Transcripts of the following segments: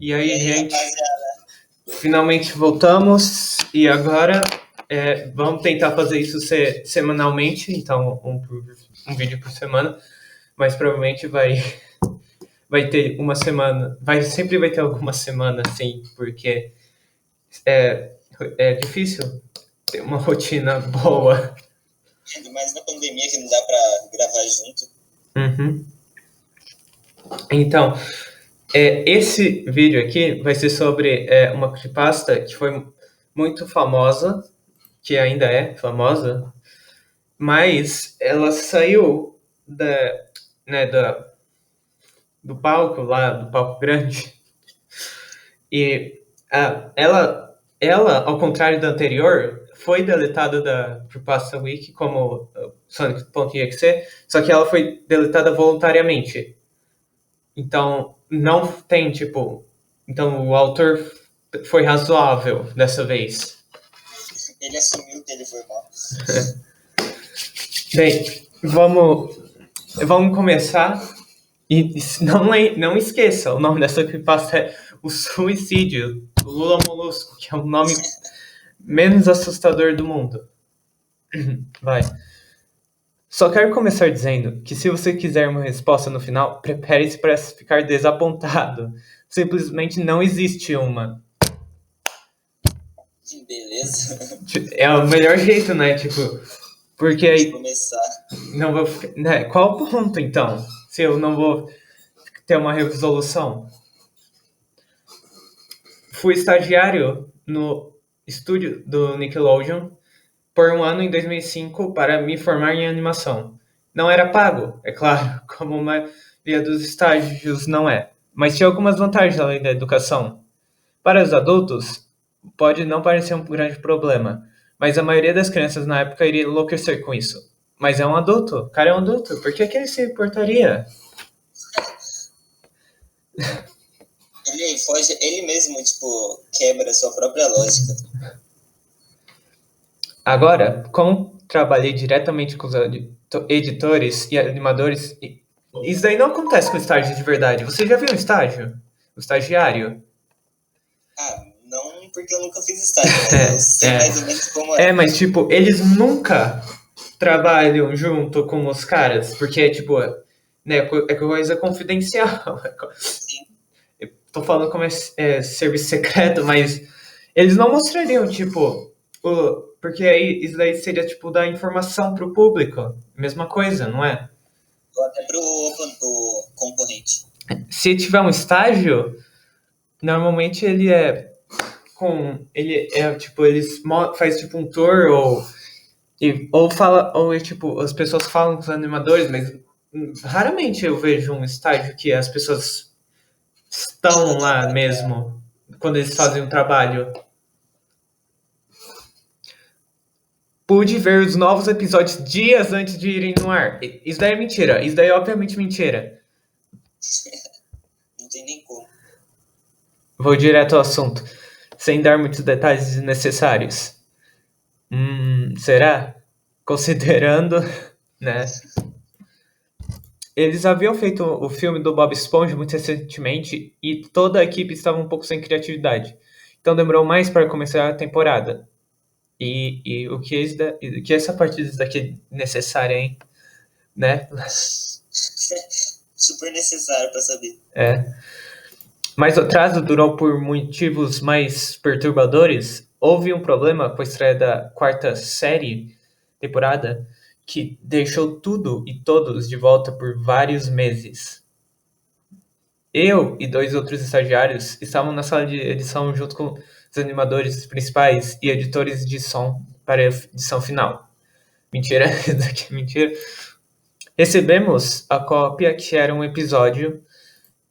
E aí, gente, rapaziada? finalmente voltamos e agora vamos tentar fazer isso semanalmente, então um vídeo por semana, mas provavelmente vai ter uma semana, sempre vai ter alguma semana, assim, porque é difícil ter uma rotina boa. Ainda mais na pandemia que não dá pra gravar junto. Uhum. Então, esse vídeo aqui vai ser sobre uma creepypasta que foi muito famosa, que ainda é famosa, mas ela saiu do palco lá, do palco grande, e ela, ao contrário da anterior, foi deletada da creepypasta Wiki como Sonic.exe, só que ela foi deletada voluntariamente. Então, não tem, então o autor foi razoável dessa vez. Ele assumiu que ele foi mal. Bem, vamos começar. E não esqueça, o nome dessa creepypasta é O Suicídio, do Lula Molusco, que é o nome menos assustador do mundo. Vai. Só quero começar dizendo que se você quiser uma resposta no final, prepare-se para ficar desapontado. Simplesmente não existe uma. Beleza. É o melhor jeito, né? Porque Antes de aí começar. não vou. Né? Qual o ponto, então? Se eu não vou ter uma resolução? Fui estagiário no estúdio do Nickelodeon por um ano em 2005 para me formar em animação. Não era pago, é claro, como a maioria dos estágios não é, mas tinha algumas vantagens além da educação. Para os adultos, pode não parecer um grande problema, mas a maioria das crianças na época iria enlouquecer com isso. Mas é um adulto, o cara é um adulto, por que ele se importaria? Ele foge, ele mesmo, quebra a sua própria lógica. Agora, como trabalhei diretamente com os editores e animadores, isso daí não acontece com estágio de verdade. Você já viu um estágio? O estagiário? Não porque eu nunca fiz estágio, mas eu sei mais ou menos como é. Mas eles nunca trabalham junto com os caras, porque é coisa confidencial. Sim. Eu tô falando como serviço secreto, mas eles não mostrariam, porque aí isso daí seria dar informação pro público. Mesma coisa, não é? Ou até pro concorrente. Se tiver um estágio, normalmente ele é com. Ele é eles faz um tour as pessoas falam com os animadores, mas raramente eu vejo um estágio que as pessoas estão lá mesmo quando eles fazem um trabalho. Pude ver os novos episódios dias antes de irem no ar. Isso daí é mentira. Isso daí é obviamente mentira. Não tem nem como. Vou direto ao assunto, sem dar muitos detalhes desnecessários. Será? Considerando, né? Eles haviam feito o filme do Bob Esponja muito recentemente e toda a equipe estava um pouco sem criatividade. Então demorou mais para começar a temporada. E o que essa parte daqui é necessária, hein? Né? Super necessário para saber. Mas o atraso durou por motivos mais perturbadores. Houve um problema com a estreia da quarta temporada que deixou tudo e todos de volta por vários meses. Eu e 2 outros estagiários estavam na sala de edição junto com os animadores principais e editores de som para a edição final. Mentira, isso aqui é mentira. Recebemos a cópia que era um episódio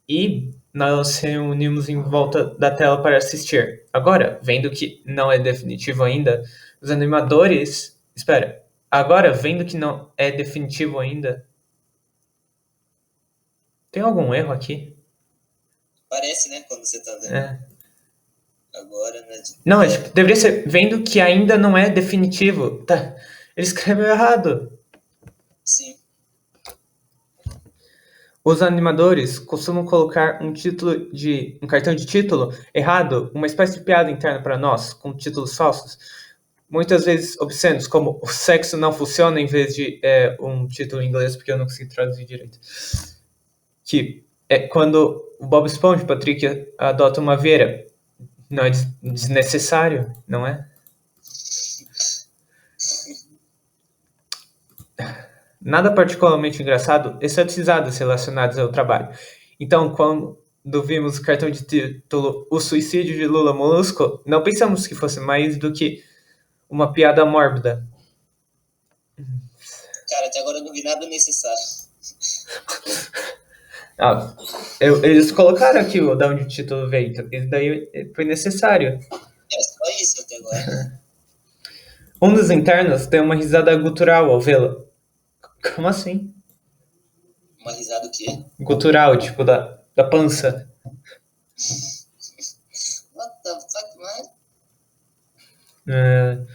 e nós reunimos em volta da tela para assistir. Agora, vendo que não é definitivo ainda, os animadores... Espera. Agora, vendo que não é definitivo ainda... Tem algum erro aqui? Parece, né, quando você tá vendo. Agora, né? Não, deveria ser vendo que ainda não é definitivo. Tá. Ele escreveu errado. Sim. Os animadores costumam colocar um cartão de título errado, uma espécie de piada interna para nós, com títulos falsos, muitas vezes obscenos, como o sexo não funciona, em vez de um título em inglês, porque eu não consegui traduzir direito. Que é quando o Bob Esponja e o Patrick adotam uma Vera. Não é desnecessário, não é? Nada particularmente engraçado, exceto risadas relacionadas ao trabalho. Então, quando vimos o cartão de título O Suicídio de Lula Molusco, não pensamos que fosse mais do que uma piada mórbida. Cara, até agora eu não vi nada necessário. Eles colocaram aqui de onde o título veio. Isso daí foi necessário. É só isso até agora. Um dos internos tem uma risada gutural ao vê-lo. Como assim? Uma risada o quê? Gutural, tipo da pança. What the fuck, man?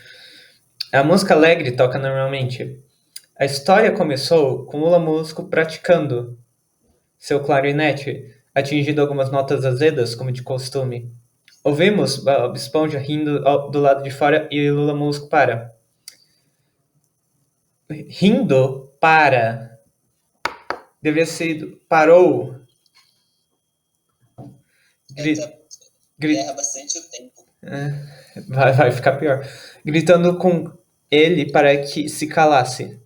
A música alegre toca normalmente. A história começou com Lula Molusco praticando seu clarinete, atingindo algumas notas azedas, como de costume. Ouvimos Bob Esponja rindo do lado de fora e Lula Molusco para. Rindo para. Deveria ser parou. Erra bastante o tempo. Vai ficar pior. Gritando com ele para que se calasse,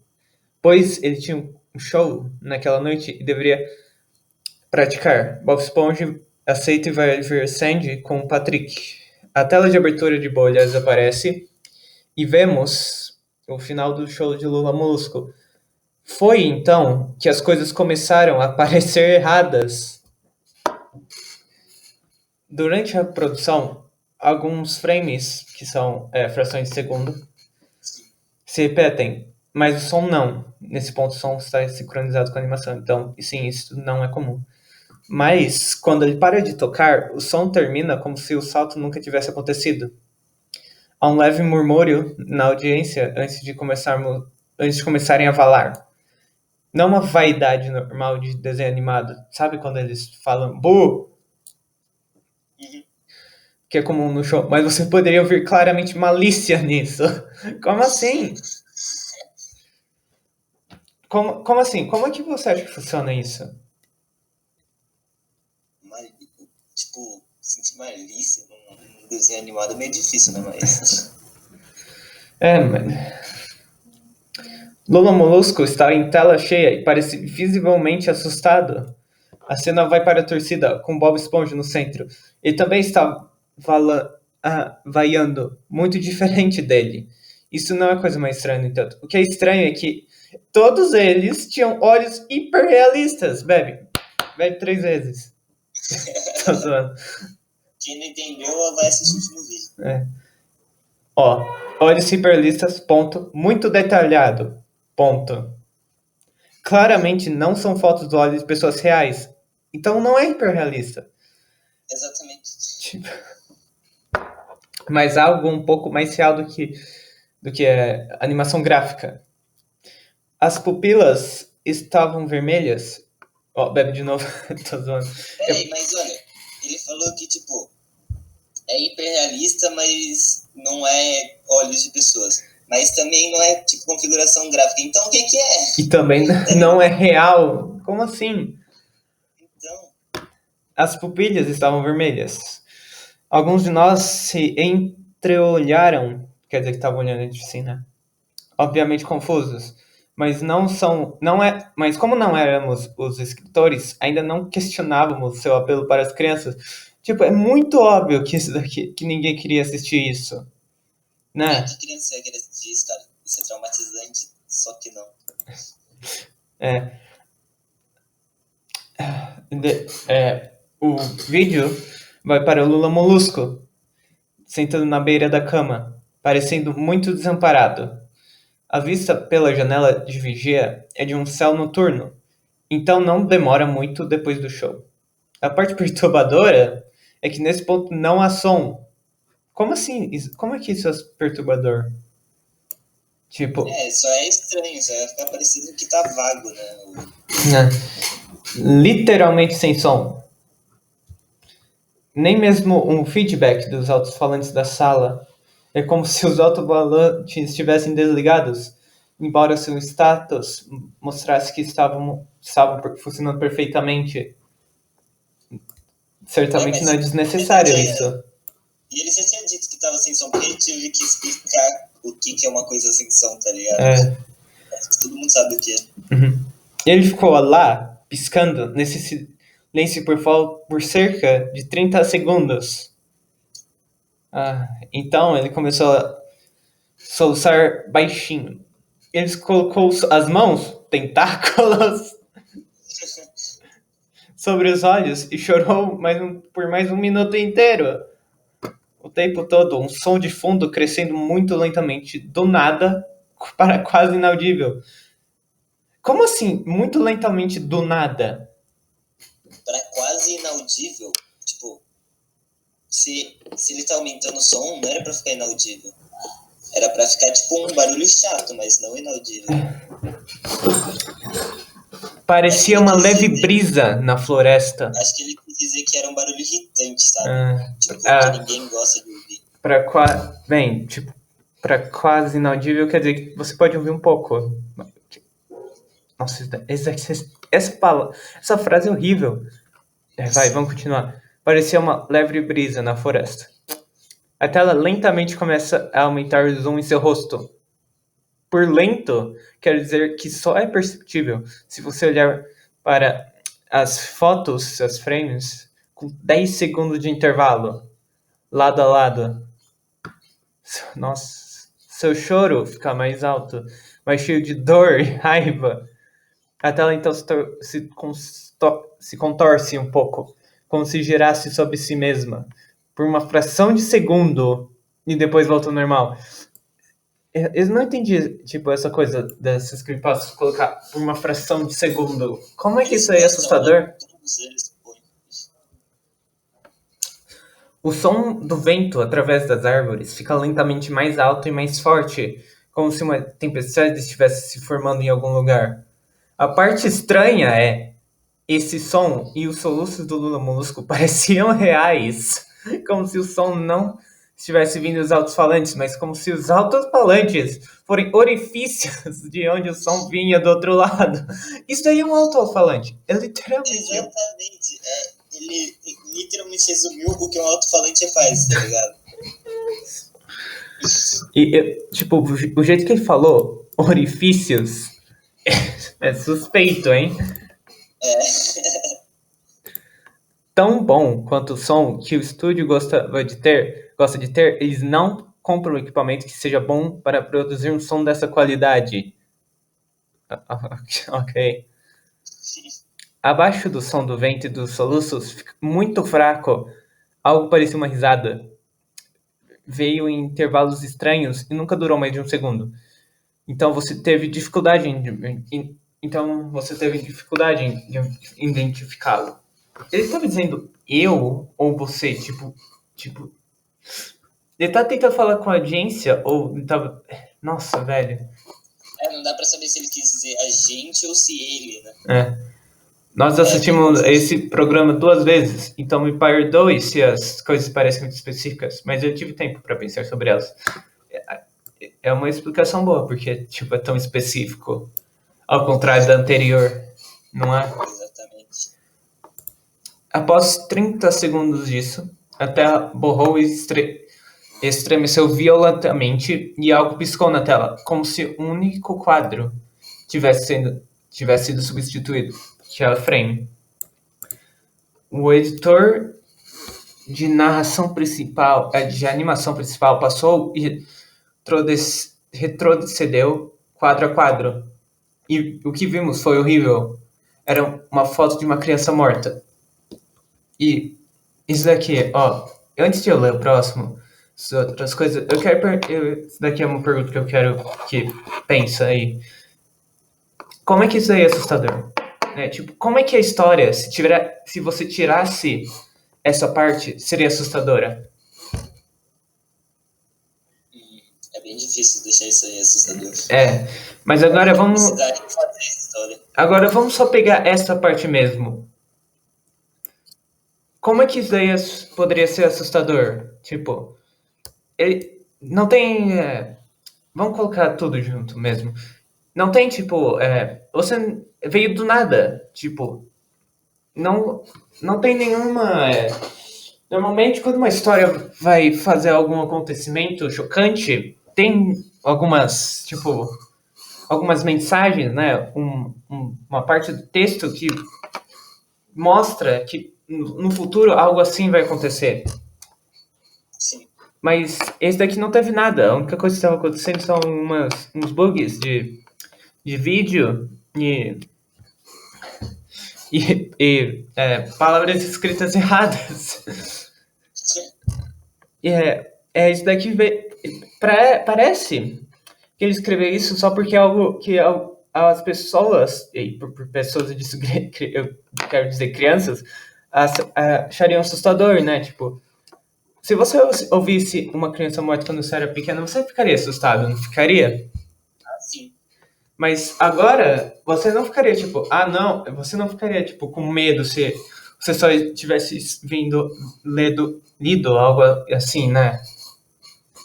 pois ele tinha um show naquela noite e deveria praticar. Bob Esponja aceita e vai ver Sandy com o Patrick. A tela de abertura de bolhas aparece e vemos o final do show de Lula Molusco. Foi então que as coisas começaram a parecer erradas. Durante a produção, alguns frames, que são frações de segundo, se repetem, mas o som não. Nesse ponto, o som está sincronizado com a animação. Então, sim, isso não é comum. Mas, quando ele para de tocar, o som termina como se o salto nunca tivesse acontecido. Há um leve murmúrio na audiência antes de começarem a falar. Não uma vaidade normal de desenho animado. Sabe quando eles falam "bu"? Que é comum no show. Mas você poderia ouvir claramente malícia nisso. Como assim? Como assim? Como é que você acha que funciona isso? Tipo, sentir malícia num desenho animado é meio difícil, né? Mas... mas... Lula Molusco está em tela cheia e parece visivelmente assustado. A cena vai para a torcida, com Bob Esponja no centro. Ele também está vaiando, muito diferente dele. Isso não é coisa mais estranha, no entanto. O que é estranho é que todos eles tinham olhos hiperrealistas. Bebe 3 vezes. Tô zoando. Quem não entendeu, vai assistir o último vídeo. Olhos hiperrealistas, ponto. Muito detalhado, ponto. Claramente não são fotos do olho de pessoas reais. Então não é hiperrealista. Exatamente. Tipo, mas algo um pouco mais real do que animação gráfica. As pupilas estavam vermelhas. Bebe de novo. Tô zoando. Peraí, mas olha, ele falou que, tipo, é hiperrealista, mas não é olhos de pessoas. Mas também não é, tipo, configuração gráfica. Então, o que é? E também não é real. Como assim? Então... As pupilhas estavam vermelhas. Alguns de nós se entreolharam. Quer dizer que estavam olhando entre si, né? Obviamente confusos. Mas mas como não éramos os escritores, ainda não questionávamos seu apelo para as crianças. Tipo, é muito óbvio que isso daqui, que ninguém queria assistir isso, né? Que criança ia querer assistir isso, cara? Isso é traumatizante, só que não. O vídeo vai para o Lula Molusco, sentado na beira da cama, parecendo muito desamparado. A vista pela janela de vigia é de um céu noturno, então não demora muito depois do show. A parte perturbadora é que nesse ponto não há som. Como assim? Como é que isso é perturbador? Tipo... só é estranho, só vai ficar parecendo que tá vago, né? literalmente sem som. Nem mesmo um feedback dos alto-falantes da sala. É como se os alto-falantes estivessem desligados, embora seu status mostrasse que estavam funcionando perfeitamente. Certamente não é desnecessário isso. E ele já tinha dito que tava sem som, porque ele tive que explicar o que é uma coisa sem som, tá ligado? Todo mundo sabe o que é. Uhum. Ele ficou lá, piscando, nesse silêncio por cerca de 30 segundos. Então ele começou a soluçar baixinho. Ele colocou as mãos, tentáculos, sobre os olhos e chorou por mais um minuto inteiro. O tempo todo, um som de fundo crescendo muito lentamente, do nada para quase inaudível. Como assim? Muito lentamente, do nada? Para quase inaudível? Tipo, se ele tá aumentando o som, não era pra ficar inaudível. Era pra ficar tipo um barulho chato, mas não inaudível. Parecia uma leve brisa na floresta. Acho que ele quis dizer que era um barulho irritante, sabe? Que ninguém gosta de ouvir. Pra quase inaudível quer dizer que você pode ouvir um pouco. Nossa, essa frase é horrível. Vamos continuar. Parecia uma leve brisa na floresta. A tela lentamente começa a aumentar o zoom em seu rosto. Por lento, quer dizer que só é perceptível se você olhar para as fotos, as frames, com 10 segundos de intervalo, lado a lado. Nossa, seu choro fica mais alto, mais cheio de dor e raiva. A tela então se contorce um pouco, como se girasse sobre si mesma, por uma fração de segundo, e depois volta ao normal. Eu não entendi, tipo, essa coisa dessas creepypastas colocar por uma fração de segundo. Como é que isso aí é assustador? O som do vento através das árvores fica lentamente mais alto e mais forte, como se uma tempestade estivesse se formando em algum lugar. A parte estranha é esse som e os soluços do Lula Molusco pareciam reais, como se o som não estivesse vindo dos alto-falantes, mas como se os alto-falantes forem orifícios de onde o som vinha do outro lado. Isso aí é um alto-falante. É literalmente. Exatamente. Ele literalmente resumiu o que um alto-falante faz, tá ligado? E, tipo, o jeito que ele falou, orifícios, é suspeito, hein? Tão bom quanto o som que o estúdio gosta de ter, eles não compram um equipamento que seja bom para produzir um som dessa qualidade. Ok. Abaixo do som do vento e dos soluços, fica muito fraco. Algo parecia uma risada. Veio em intervalos estranhos e nunca durou mais de um segundo. Então você teve dificuldade em identificá-lo. Ele estava dizendo eu ou você, tipo, ele tá tentando falar com a audiência ou ele tava... Nossa, velho. Não dá pra saber se ele quis dizer a gente ou se ele, né? Nós assistimos esse programa 2 vezes, então me perdoe se as coisas parecem muito específicas, mas eu tive tempo para pensar sobre elas. É uma explicação boa, porque tipo, é tão específico, ao contrário da anterior, não é? Exatamente. Após 30 segundos disso, a Terra borrou e estremeceu violentamente e algo piscou na tela, como se um único quadro tivesse sido substituído, que é a frame. O editor de animação principal passou e retrocedeu quadro a quadro. E o que vimos foi horrível. Era uma foto de uma criança morta. E isso daqui, antes de eu ler o próximo, outras coisas, isso daqui é uma pergunta que eu quero que pensa aí. Como é que isso aí é assustador? Tipo, como é que a história, se você tirasse essa parte, seria assustadora? É bem difícil deixar isso aí assustador. Mas agora vamos. Precisarem fazer essa história. Agora vamos só pegar essa parte mesmo. Como é que isso daí poderia ser assustador? Tipo, ele não tem. Vamos colocar tudo junto mesmo. Não tem, tipo, você veio do nada. Tipo, não tem nenhuma. Normalmente, quando uma história vai fazer algum acontecimento chocante, tem algumas, tipo, algumas mensagens, né? Uma parte do texto que mostra que no futuro algo assim vai acontecer. Sim. Mas esse daqui não teve nada. A única coisa que estava acontecendo são uns bugs de vídeo e palavras escritas erradas. E isso daqui parece que ele escreveu isso só porque é algo que as pessoas, e por pessoas eu quero dizer crianças, achariam assustador, né? Tipo, se você ouvisse uma criança morta quando você era pequena, você ficaria assustado, não ficaria? Sim. Mas agora, você não ficaria tipo, não, você não ficaria tipo com medo se você só tivesse lido algo assim, né?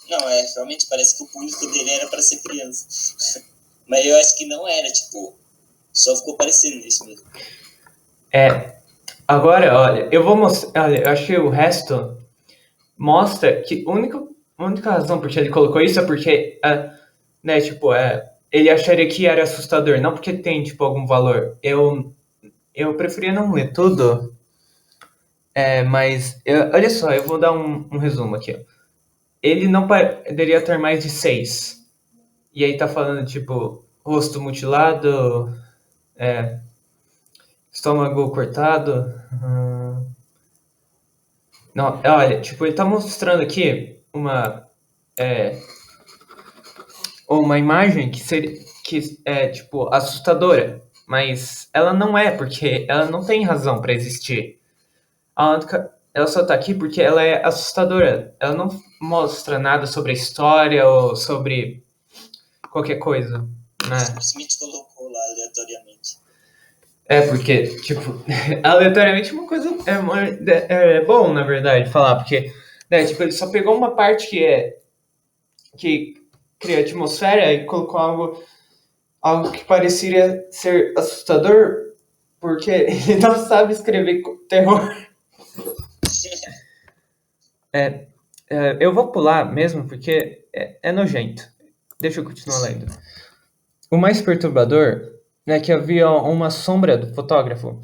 Não, realmente parece que o público dele era para ser criança. Mas eu acho que não era, tipo, só ficou parecendo isso mesmo. Agora, olha, eu vou mostrar, olha, eu achei o resto mostra que a única razão por que ele colocou isso é porque, né, tipo, ele acharia que era assustador, não porque tem, tipo, algum valor. Eu preferia não ler tudo, mas, olha só, eu vou dar um resumo aqui, ó. Ele não poderia ter mais de 6. E aí tá falando, tipo, rosto mutilado, estômago cortado. Não, olha, tipo, ele tá mostrando aqui uma imagem que é, tipo, assustadora. Mas ela não é, porque ela não tem razão pra existir. Ela só tá aqui porque ela é assustadora. Ela não mostra nada sobre a história ou sobre qualquer coisa, né? Simplesmente colocou lá aleatoriamente. Porque, tipo, aleatoriamente uma coisa é bom, na verdade, falar, porque, né, tipo, ele só pegou uma parte que cria atmosfera e colocou algo que parecia ser assustador, porque ele não sabe escrever terror. Eu vou pular mesmo, porque é nojento. Deixa eu continuar lendo. O mais perturbador é que havia uma sombra do fotógrafo.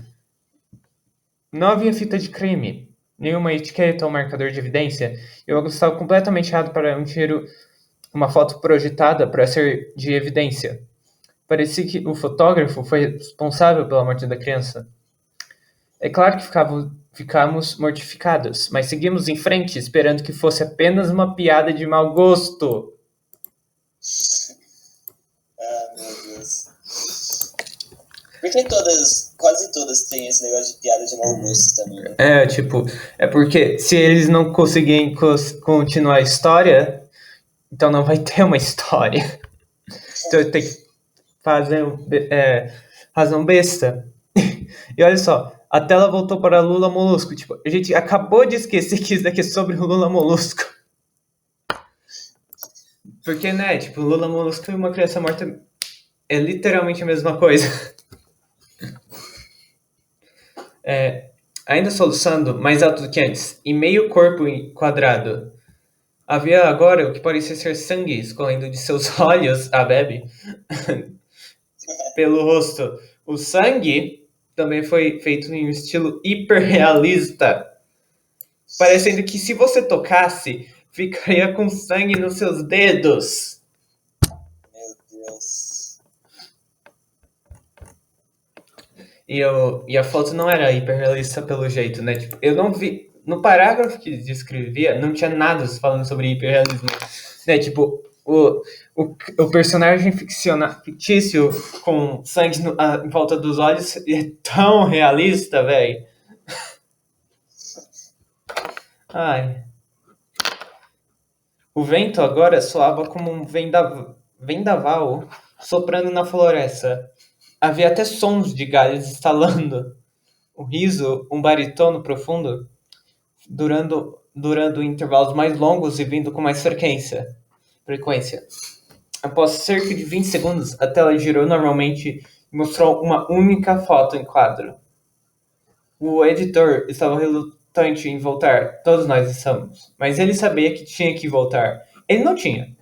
Não havia fita de creme, nenhuma etiqueta ou marcador de evidência, e o ângulo estava completamente errado para uma foto projetada para ser de evidência. Parecia que o fotógrafo foi responsável pela morte da criança. É claro que ficamos mortificados, mas seguimos em frente esperando que fosse apenas uma piada de mau gosto. Meu Deus. Porque quase todas têm esse negócio de piada de mau gosto também, né? É porque se eles não conseguirem continuar a história, então não vai ter uma história. Então tem que fazer razão besta. E olha só, a tela voltou para Lula Molusco. Tipo, a gente acabou de esquecer que isso daqui é sobre o Lula Molusco. Porque, né, tipo, Lula Molusco e uma criança morta é literalmente a mesma coisa. Ainda soluçando, mais alto do que antes, e meio corpo quadrado. Havia agora o que parecia ser sangue escorrendo de seus olhos, a Bebe, pelo rosto. O sangue também foi feito em um estilo hiperrealista, parecendo que se você tocasse, ficaria com sangue nos seus dedos. Meu Deus. E a foto não era hiperrealista pelo jeito, né? Tipo, eu não vi. No parágrafo que descrevia, não tinha nada falando sobre hiperrealismo. Né? Tipo, o personagem fictício com sangue em volta dos olhos é tão realista, velho. Ai. O vento agora soava como um vendaval soprando na floresta. Havia até sons de galhos estalando. O riso, um baritono profundo, durando intervalos mais longos e vindo com mais frequência. Após cerca de 20 segundos, a tela girou normalmente e mostrou uma única foto em quadro. O editor estava relutante em voltar, todos nós estamos, mas ele sabia que tinha que voltar. Ele não tinha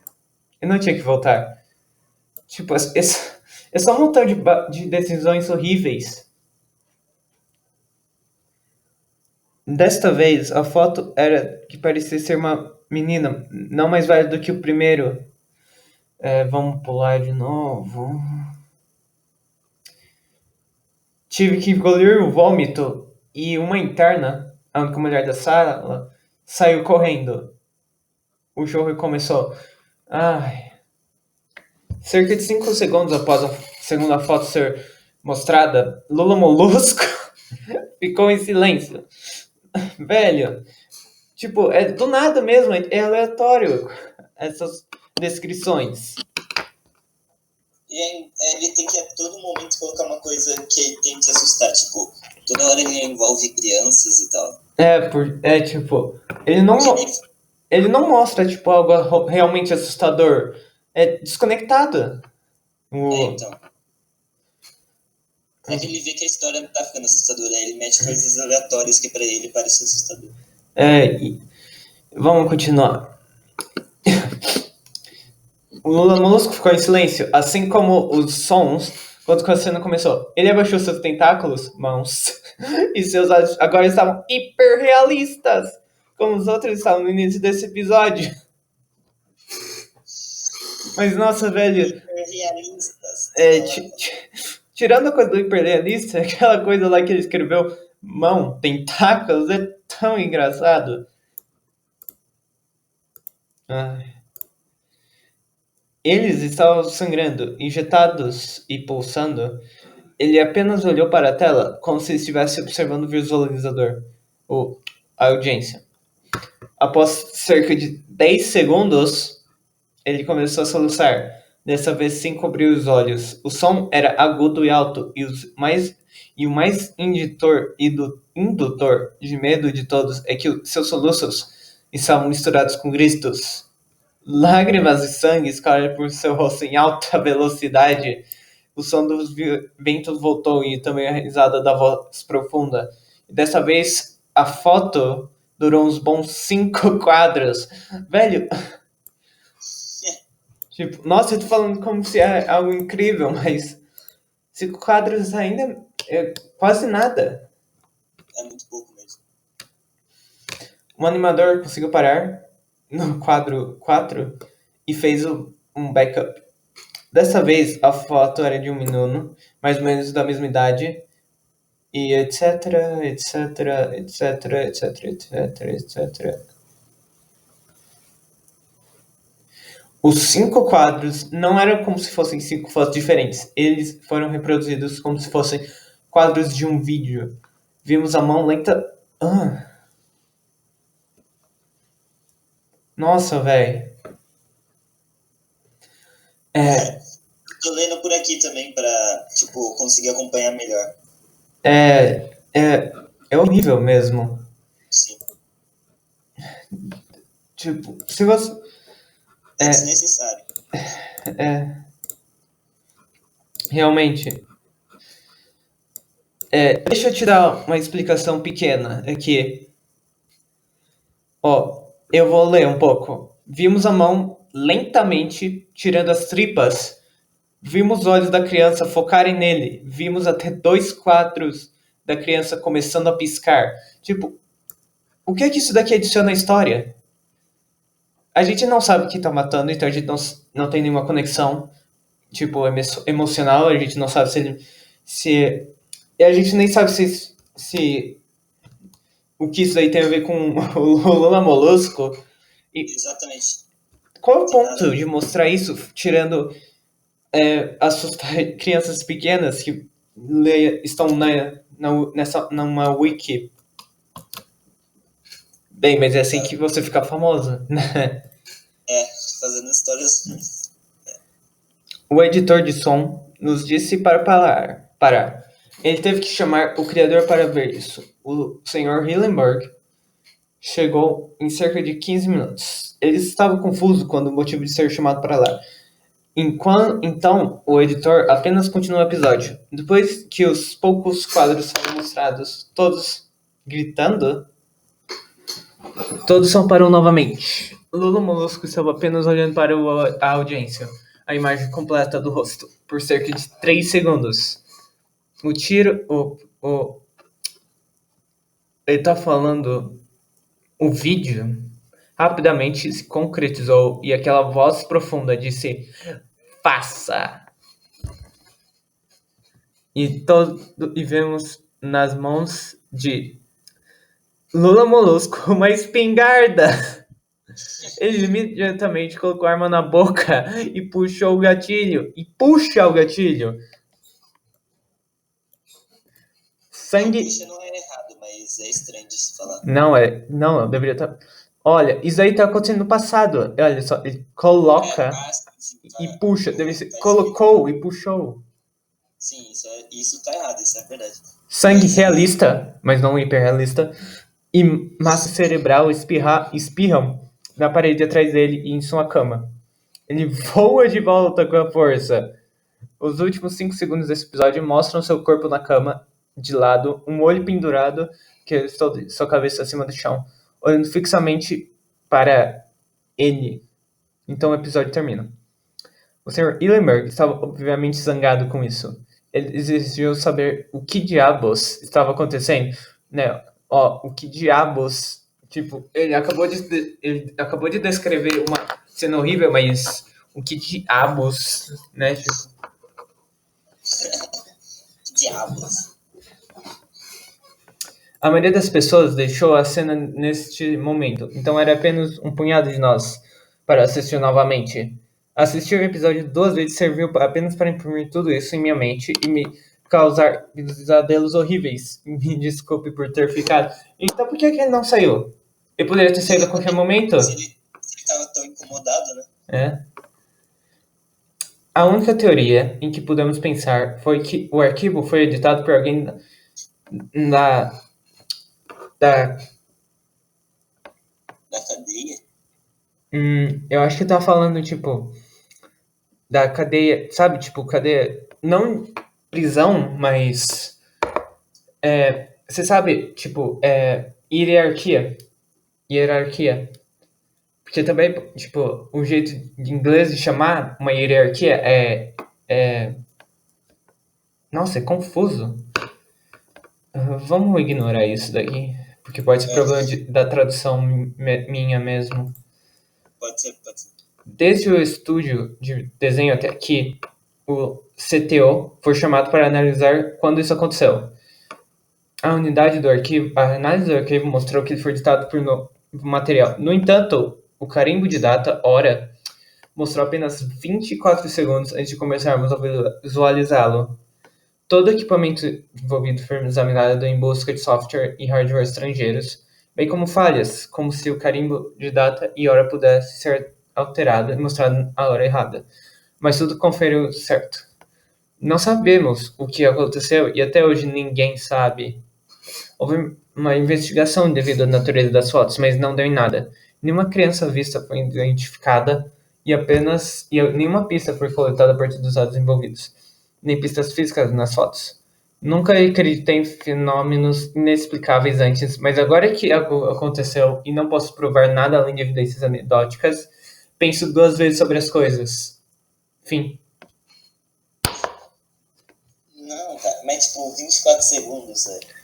que voltar. Tipo, é só um montão de decisões horríveis. Desta vez, a foto era que parecia ser uma menina, não mais velha do que o primeiro. Vamos pular de novo. Tive que engolir o vômito e uma interna, a única mulher da sala, saiu correndo. O jogo começou. Ai. Cerca de 5 segundos após a segunda foto ser mostrada, Lula Molusco ficou em silêncio. Velho, tipo, é do nada mesmo, é aleatório essas descrições. E ele tem que a todo momento colocar uma coisa que tem que assustar, tipo, toda hora ele envolve crianças e tal. Tipo, ele não mostra, tipo, algo realmente assustador. É desconectado. Então. É que ele vê que a história não tá ficando assustadora, aí ele mete coisas aleatórias que pra ele parecem assustador. Vamos continuar. O Lula Molusco ficou em silêncio, assim como os sons, quando a cena começou. Ele abaixou seus tentáculos, mãos, e seus olhos agora estavam hiperrealistas, como os outros estavam no início desse episódio. Mas, nossa, velho... Hiperrealistas. Tirando a coisa do hiperrealista, aquela coisa lá que ele escreveu, mão, tentáculos, é tão engraçado. Eles estavam sangrando, injetados e pulsando. Ele apenas olhou para a tela, como se estivesse observando o visualizador, ou a audiência. Após cerca de 10 segundos, ele começou a soluçar, dessa vez sem cobrir os olhos. O som era agudo e alto, e o mais indutor de medo de todos é que seus soluços estavam misturados com gritos. Lágrimas e sangue escorreram por seu rosto em alta velocidade. O som dos ventos voltou e também a risada da voz profunda. E dessa vez, a foto durou uns bons 5 quadros. Velho... Tipo, nossa, eu tô falando como se é algo incrível, mas 5 quadros ainda é quase nada. É muito pouco mesmo. O animador conseguiu parar no quadro 4 e fez um backup. Dessa vez, a foto era de um menino, mais ou menos da mesma idade, e etc, etc, etc, etc, etc, etc. Os 5 quadros não eram como se fossem 5 fotos diferentes. Eles foram reproduzidos como se fossem quadros de um vídeo. Vimos a mão lenta... Nossa, velho. Tô lendo por aqui também pra, tipo, conseguir acompanhar melhor. É horrível mesmo. Sim. Tipo, se você... É desnecessário. Realmente. Deixa eu te dar uma explicação pequena aqui. Eu vou ler um pouco. Vimos a mão lentamente tirando as tripas. Vimos os olhos da criança focarem nele. Vimos até 2 quadros da criança começando a piscar. Tipo, o que é que isso daqui adiciona à história? A gente não sabe quem tá matando, então a gente não tem nenhuma conexão, tipo, emocional. A gente não sabe e a gente nem sabe se o que isso aí tem a ver com o Lula Molusco. Exatamente. Qual é o ponto de mostrar isso, tirando assustar crianças pequenas que estão numa wiki? Bem, mas é assim que você fica famosa, né? fazendo histórias. O editor de som nos disse para parar. Ele teve que chamar o criador para ver isso. O Sr. Hillenburg chegou em cerca de 15 minutos. Ele estava confuso quando o motivo de ser chamado para lá. Então, o editor apenas continuou o episódio. Depois que os poucos quadros foram mostrados, todos gritando, todos só parou novamente. Lula Molusco estava apenas olhando para a audiência, a imagem completa do rosto, por cerca de 3 segundos. Ele tá falando, o vídeo rapidamente se concretizou e aquela voz profunda disse: faça! E vemos nas mãos de Lula Molusco uma espingarda. Ele imediatamente colocou a arma na boca e puxou o gatilho. Puxa o gatilho. Sangue. Puxa não é errado, mas é estranho de se falar. Não, eu deveria estar. Olha, isso aí tá acontecendo no passado. Olha só, ele coloca e puxa. Deve ser. Colocou e puxou. Sim, isso tá errado, isso é verdade. Sangue realista, mas não hiperrealista, e massa cerebral espirram na parede atrás dele e em sua cama. Ele voa de volta com a força. Os últimos 5 segundos desse episódio mostram seu corpo na cama, de lado, um olho pendurado, sua cabeça acima do chão, olhando fixamente para ele. Então o episódio termina. O Sr. Hillenburg estava obviamente zangado com isso. Ele exigiu saber o que diabos estava acontecendo, né? O que diabos, tipo, ele acabou de descrever uma cena horrível, mas o que diabos, né? Tipo, que diabos. A maioria das pessoas deixou a cena neste momento, então era apenas um punhado de nós para assistir novamente. Assistir o episódio 2 vezes serviu apenas para imprimir tudo isso em minha mente e me causar pesadelos horríveis. Me desculpe por ter ficado. Então por que ele não saiu? Ele poderia ter saído a qualquer momento. Se ele estava tão incomodado, né? A única teoria em que pudemos pensar foi que o arquivo foi editado por alguém da cadeia? Eu acho que tava falando, tipo, da cadeia, sabe? Tipo, cadeia, não prisão, mas você sabe, tipo, hierarquia. Porque também, tipo, o jeito de inglês de chamar uma hierarquia nossa, é confuso. Vamos ignorar isso daqui, porque pode ser problema da tradução minha mesmo. Pode ser. Desde o estúdio de desenho até aqui, o CTO foi chamado para analisar quando isso aconteceu. A análise do arquivo mostrou que ele foi editado por novo material. No entanto, o carimbo de data, hora, mostrou apenas 24 segundos antes de começarmos a visualizá-lo. Todo equipamento envolvido foi examinado em busca de software e hardware estrangeiros, bem como falhas, como se o carimbo de data e hora pudesse ser alterado e mostrado a hora errada. Mas tudo conferiu certo. Não sabemos o que aconteceu e até hoje ninguém sabe. Houve uma investigação devido à natureza das fotos, mas não deu em nada. Nenhuma criança vista foi identificada e nenhuma pista foi coletada a partir dos dados envolvidos, nem pistas físicas nas fotos. Nunca acreditei em fenômenos inexplicáveis antes, mas agora que aconteceu e não posso provar nada além de evidências anedóticas, penso 2 vezes sobre as coisas. Fim. Não, cara, mas tipo, 24 segundos, velho.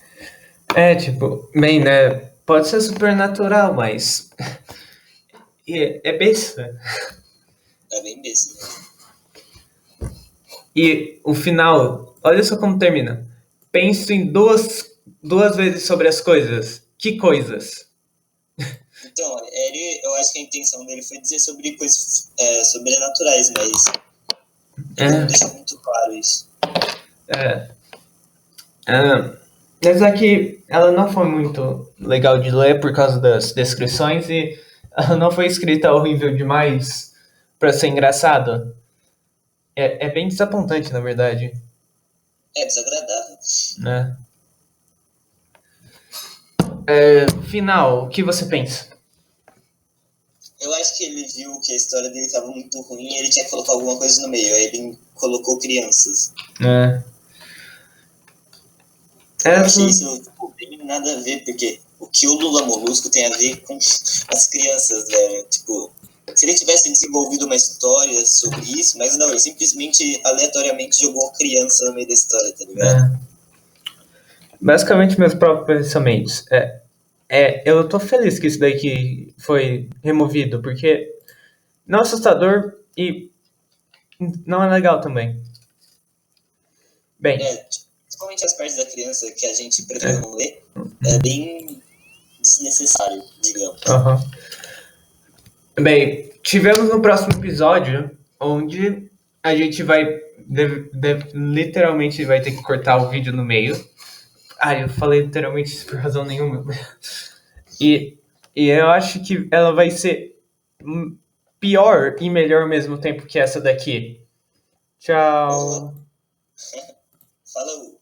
Tipo, bem, né? Pode ser supernatural, mas é besta. É bem besta, né? E o final, olha só como termina. Penso em duas vezes sobre as coisas. Que coisas? Então, eu acho que a intenção dele foi dizer sobre coisas sobrenaturais, mas não deixa muito claro isso. Mas aqui ela não foi muito legal de ler por causa das descrições e Ela não foi escrita horrível demais pra ser engraçada. É bem desapontante, na verdade, É desagradável. né? Final, o que você pensa? Eu acho que ele viu que a história dele tava muito ruim e ele tinha que colocar alguma coisa no meio. Aí ele colocou crianças. É. Eu achei Essa, isso tipo, bem nada a ver, porque o que o Lula Molusco tem a ver com as crianças, né? Tipo, se ele tivesse desenvolvido uma história sobre isso, mas não, ele simplesmente aleatoriamente jogou criança no meio da história, tá ligado? basicamente, meus próprios pensamentos. Eu tô feliz que isso daqui foi removido, porque não é assustador e não é legal também. Bem, Principalmente as partes da criança que a gente preferiu é, não ler, é bem desnecessário, digamos. aham. Bem, tivemos no próximo episódio, onde a gente literalmente vai ter que cortar o vídeo no meio. Eu falei literalmente isso por razão nenhuma. E, e eu acho que ela vai ser pior e melhor ao mesmo tempo que essa daqui. Uhum. Tchau. Falou!